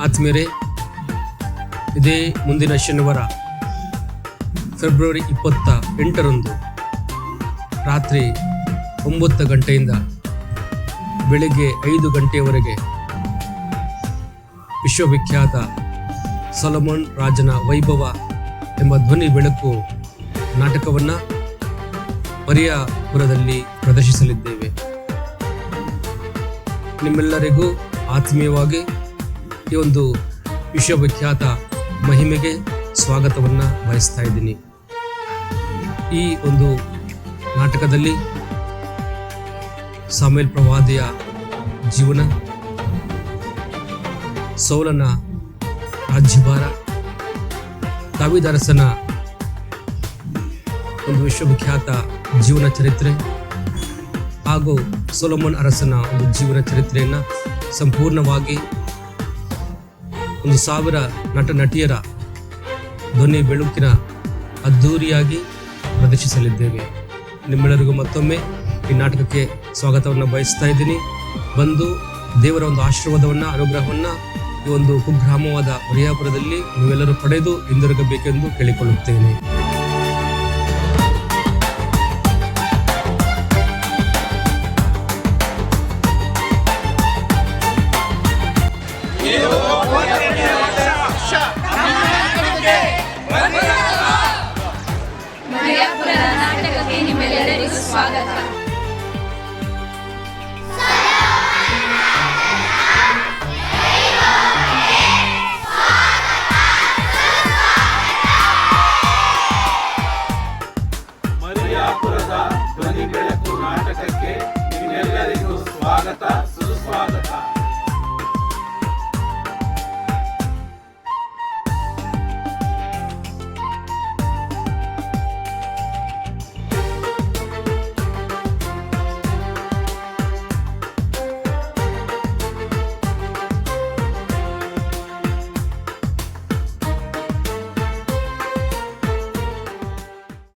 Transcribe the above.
ಆತ್ಮೀಯರೇ, ಇದೇ ಮುಂದಿನ ಶನಿವಾರ ಫೆಬ್ರವರಿ 28ರಂದು ರಾತ್ರಿ 9 ಗಂಟೆಯಿಂದ ಬೆಳಗ್ಗೆ 5 ಗಂಟೆಯವರೆಗೆ ವಿಶ್ವವಿಖ್ಯಾತ ಸೊಲೊಮನ್ ರಾಜನ ವೈಭವ ಎಂಬ ಧ್ವನಿ ಬೆಳಕು ನಾಟಕವನ್ನು ಮರಿಯಾಪುರದಲ್ಲಿ ಪ್ರದರ್ಶಿಸಲಿದ್ದೇವೆ. ನಿಮ್ಮೆಲ್ಲರಿಗೂ ಆತ್ಮೀಯವಾಗಿ ಈ ಒಂದು ವಿಶ್ವವಿಖ್ಯಾತ ಮಹಿಮೆಗೆ ಸ್ವಾಗತವನ್ನು ಬಯಸ್ತಾ ಇದ್ದೀನಿ. ಈ ಒಂದು ನಾಟಕದಲ್ಲಿ ಸಾಮುವೇಲ್ ಪ್ರವಾದಿಯ ಜೀವನ, ಸೌಲನ ರಾಜ್ಯಭಾರ, ದಾವೀದ ಅರಸನ ಒಂದು ವಿಶ್ವವಿಖ್ಯಾತ ಜೀವನ ಚರಿತ್ರೆ ಹಾಗೂ ಸೊಲೊಮನ್ ಅರಸನ ಒಂದು ಜೀವನ ಚರಿತ್ರೆಯನ್ನು ಸಂಪೂರ್ಣವಾಗಿ 1000 ನಟ ನಟಿಯರ ಧ್ವನಿ ಬೆಳಕಿನ ಅದ್ಧೂರಿಯಾಗಿ ಪ್ರದರ್ಶಿಸಲಿದ್ದೇವೆ. ನಿಮ್ಮೆಲ್ಲರಿಗೂ ಮತ್ತೊಮ್ಮೆ ಈ ನಾಟಕಕ್ಕೆ ಸ್ವಾಗತವನ್ನು ಬಯಸ್ತಾ ಇದ್ದೀನಿ. ಬಂದು ದೇವರ ಒಂದು ಆಶೀರ್ವಾದವನ್ನು, ಅನುಗ್ರಹವನ್ನು ಈ ಒಂದು ಕುಗ್ರಾಮವಾದ ಮರಿಯಾಪುರದಲ್ಲಿ ನೀವೆಲ್ಲರೂ ಪಡೆದು ಹಿಂದಿರುಗಬೇಕೆಂದು ಕೇಳಿಕೊಳ್ಳುತ್ತೇನೆ. ಮರಿಯಾಪುರದ ನಾಟಕಕ್ಕೆ ನಿಮ್ಮೆಲ್ಲರಿಗೂ ಸ್ವಾಗತ.